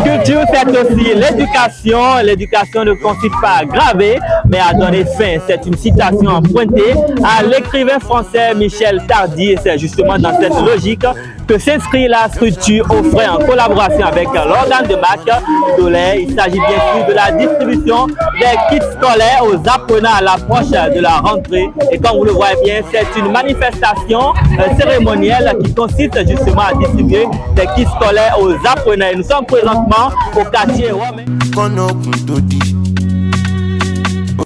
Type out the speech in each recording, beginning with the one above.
culture, c'est aussi l'éducation. L'éducation ne consiste pas à graver, mais à donner fin. C'est une citation empruntée à l'écrivain français Michel Tardy. Et c'est justement dans cette logique que s'inscrit la structure Offray en collaboration avec l'organe de Mac Dolay. Il s'agit bien sûr de la distribution des kits scolaires aux apprenants à l'approche de la rentrée. Et comme vous le voyez bien, c'est une manifestation cérémonielle qui consiste justement à distribuer des kits scolaires aux apprenants. Et nous sommes présentement au quartier Womé.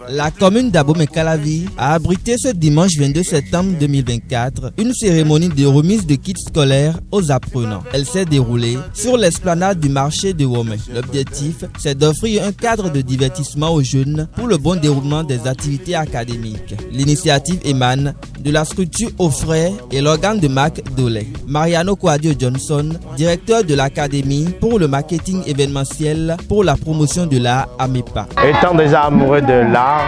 La commune d'Abomey-Calavi a abrité ce dimanche 22 septembre 2024 une cérémonie de remise de kits scolaires aux apprenants. Elle s'est déroulée sur l'esplanade du marché de Womé. L'objectif, c'est d'offrir un cadre de divertissement aux jeunes pour le bon déroulement des activités académiques. L'initiative émane de la structure Offray et l'organe de Mac Dolay. Mariano Quadio Johnson, directeur de l'académie pour le marketing événementiel pour la promotion de l'art à MEPA. Étant déjà amoureux de l'art,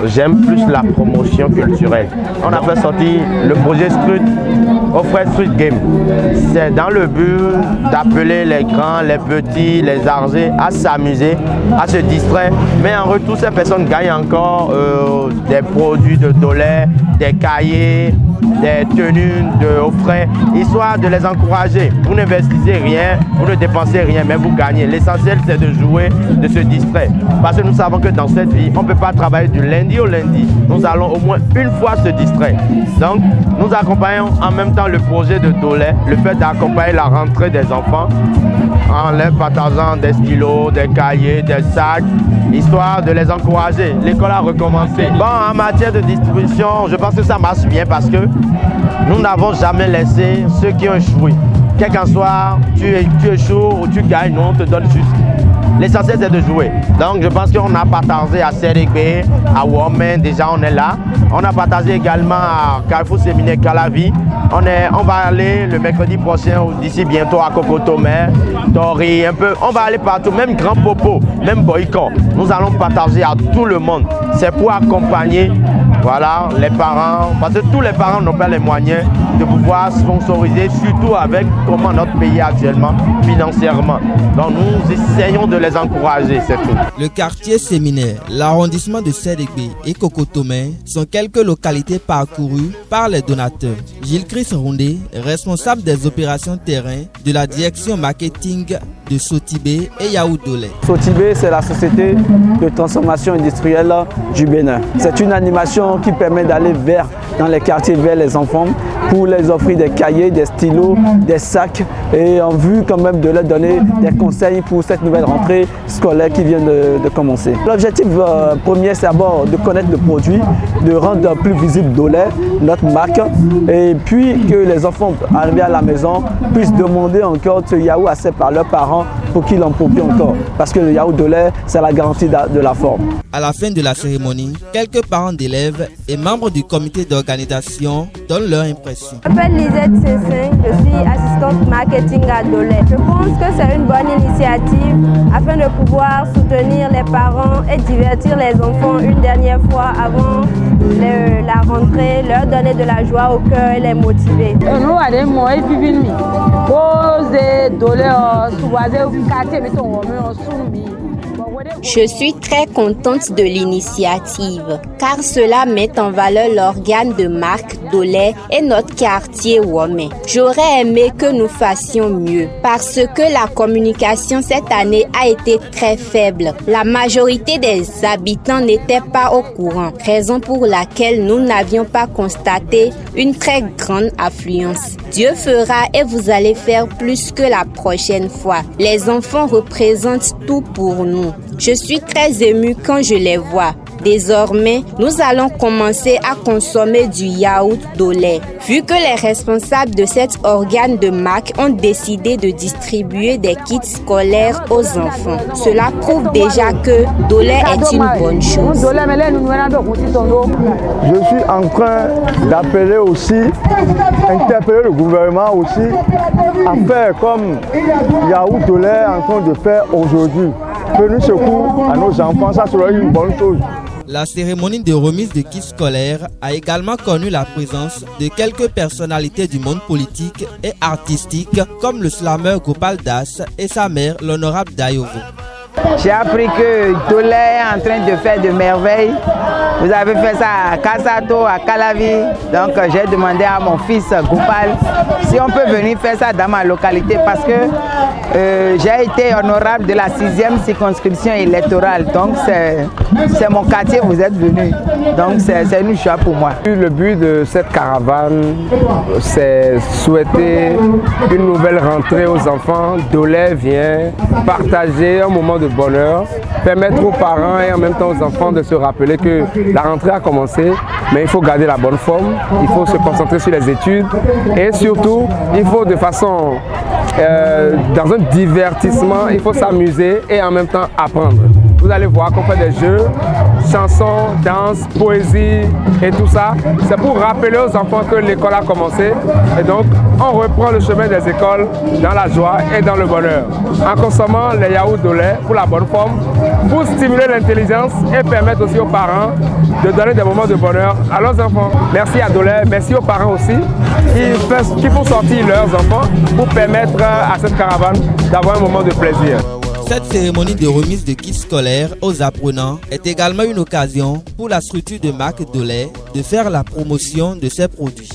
j'aime plus la promotion culturelle. On a fait sortir le projet Offray Street Game. C'est dans le but d'appeler les grands, les petits, les âgés à s'amuser, à se distraire. Mais en retour, ces personnes gagnent encore des produits de Dolay, des cahiers, des tenues de Offray, histoire de les encourager. Vous n'investissez rien, vous ne dépensez rien, mais vous gagnez. L'essentiel, c'est de jouer, de se distraire. Parce que nous savons que dans cette vie, on ne peut pas travailler du lundi au lundi. Nous allons au moins une fois se distraire. Donc, nous accompagnons en même temps le projet de Dolay, le fait d'accompagner la rentrée des enfants en leur partageant des stylos, des cahiers, des sacs, histoire de les encourager. L'école a recommencé. Bon, en matière de distribution, je pense que ça marche bien parce que nous n'avons jamais laissé ceux qui ont échoué. Quel qu'en soit, tu échoues ou tu gagnes, nous on te donne juste. L'essentiel c'est de jouer. Donc je pense qu'on a partagé à CRB, à Womé, déjà on est là. On a partagé également à Carrefour Séminaire Calavi. On va aller le mercredi prochain, d'ici bientôt à Cocotomé, Tori, un peu. On va aller partout, même Grand Popo, même Boycon. Nous allons partager à tout le monde. C'est pour accompagner voilà, les parents, parce que tous les parents n'ont pas les moyens de pouvoir sponsoriser, surtout avec comment notre pays actuellement, financièrement. Donc nous essayons de les encourager, c'est tout. Le quartier Séminaire, l'arrondissement de Sédégbé et Cocotomé sont quelques localités parcourues par les donateurs. Gilles Chris Rondé, responsable des opérations terrain de la direction marketing de Sotibé et Yahoo Dolay. Sotibé, c'est la société de transformation industrielle du Bénin. C'est une animation qui permet d'aller dans les quartiers vers les enfants pour les offrir des cahiers, des stylos, des sacs et en vue quand même de leur donner des conseils pour cette nouvelle rentrée scolaire qui vient de commencer. L'objectif premier, c'est d'abord de connaître le produit, de rendre plus visible Dolay, notre marque, et puis que les enfants arrivés à la maison puissent demander encore ce Yahoo à leurs parents pour qu'ils l'en procurent encore. Parce que le Yahoo Dolay, c'est la garantie de la forme. À la fin de la cérémonie, quelques parents d'élèves et membres du comité d'organisation donnent leur impression. Je m'appelle Lisette Cessin, je suis assistante marketing à Dolay. Je pense que c'est une bonne initiative afin de pouvoir soutenir les parents et divertir les enfants une dernière fois avant la rentrée, leur donner de la joie au cœur et les motiver. Je suis très contente de l'initiative car cela met en valeur l'organe de Mac Dolay et notre quartier Womé. J'aurais aimé que nous fassions mieux parce que la communication cette année a été très faible. La majorité des habitants n'étaient pas au courant, raison pour laquelle nous n'avions pas constaté une très grande affluence. Dieu fera et vous allez faire plus que la prochaine fois. Les enfants représentent tout pour nous. Je suis très émue quand je les vois. Désormais, nous allons commencer à consommer du yaourt Dolay. Vu que les responsables de cet organe de Mac ont décidé de distribuer des kits scolaires aux enfants, cela prouve déjà que Dolay est une bonne chose. Je suis en train d'appeler aussi, interpeller le gouvernement aussi à faire comme Yahoo Dolay est en train de faire aujourd'hui. Venir secours à nos enfants, ça serait une bonne chose. La cérémonie de remise de kits scolaires a également connu la présence de quelques personnalités du monde politique et artistique comme le slammer Gopal Das et sa mère, l'honorable Dayovo. J'ai appris que Dolé est en train de faire de merveilles. Vous avez fait ça à Kassato, à Calavi. Donc j'ai demandé à mon fils Gopal si on peut venir faire ça dans ma localité parce que j'ai été honorable de la 6e circonscription électorale. Donc c'est mon quartier, vous êtes venu. Donc c'est une joie pour moi. Le but de cette caravane, c'est souhaiter une nouvelle rentrée aux enfants. Dolé vient partager un moment de bonheur, permettre aux parents et en même temps aux enfants de se rappeler que la rentrée a commencé, mais il faut garder la bonne forme, il faut se concentrer sur les études et surtout, il faut de façon, dans un divertissement, il faut s'amuser et en même temps apprendre. Vous allez voir qu'on fait des jeux, chansons, danse, poésie et tout ça. C'est pour rappeler aux enfants que l'école a commencé. Et donc, on reprend le chemin des écoles dans la joie et dans le bonheur. En consommant les yaourts de lait pour la bonne forme, pour stimuler l'intelligence et permettre aussi aux parents de donner des moments de bonheur à leurs enfants. Merci à Dolé, merci aux parents aussi qui font sortir leurs enfants pour permettre à cette caravane d'avoir un moment de plaisir. Cette cérémonie de remise de kits scolaires aux apprenants est également une occasion pour la structure de marque Dolé de faire la promotion de ses produits.